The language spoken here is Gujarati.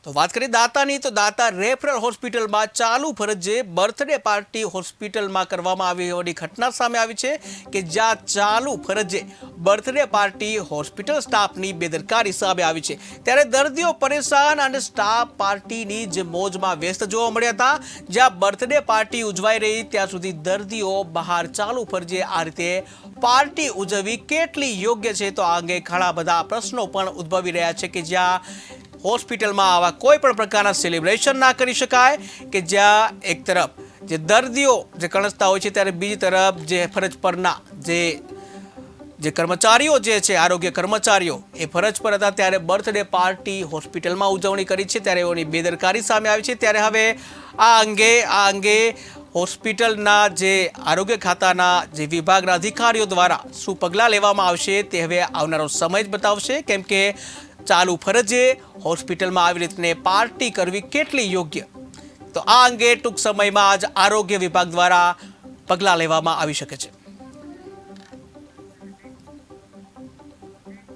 તો વાત કરીએ દાતાની તો દાતા રેફરલ હોસ્પિટલમાં ચાલુ ફરજે બર્થડે પાર્ટી હોસ્પિટલમાં કરવામાં આવી હોવાની ઘટના સામે આવી છે કે જ્યાં ચાલુ ફરજે બર્થડે પાર્ટી હોસ્પિટલ સ્ટાફની બેદરકારી સામે આવી છે। ત્યારે દર્દીઓ પરેશાન અને સ્ટાફ પાર્ટીની જ મોજમાં વ્યસ્ત જોવા મળ્યા હતા। જ્યાં બર્થડે પાર્ટી ઉજવાઈ રહી ત્યાં સુધી દર્દીઓ બહાર ચાલુ ફરજે આ રીતે પાર્ટી ઉજવવી કેટલી યોગ્ય છે તો આ અંગે ઘણા બધા પ્રશ્નો પણ ઉદ્ભવી રહ્યા છે કે જ્યાં હોસ્પિટલમાં આવા કોઈ પણ પ્રકારના સેલિબ્રેશન ના કરી શકાય કે જ્યાં એક તરફ જે દર્દીઓ જે કણસતા હોય છે ત્યારે બીજી તરફ જે ફરજ પરના જે કર્મચારીઓ જે છે આરોગ્ય કર્મચારીઓ એ ફરજ પર હતા ત્યારે બર્થડે પાર્ટી હોસ્પિટલમાં ઉજવણી કરી છે ત્યારે એઓની બેદરકારી સામે આવી છે। ત્યારે હવે આ અંગે હોસ્પિટલના જે આરોગ્ય ખાતાના જે વિભાગના અધિકારીઓ દ્વારા શું પગલાં લેવામાં આવશે તે હવે આવનારો સમય જ બતાવશે, કેમ કે ચાલુ ફરજે હોસ્પિટલમાં આવી રીતને પાર્ટી કરવી કેટલી યોગ્ય તો આ અંગે ટૂંક સમયમાં જ આરોગ્ય વિભાગ દ્વારા પગલાં લેવામાં આવી શકે છે।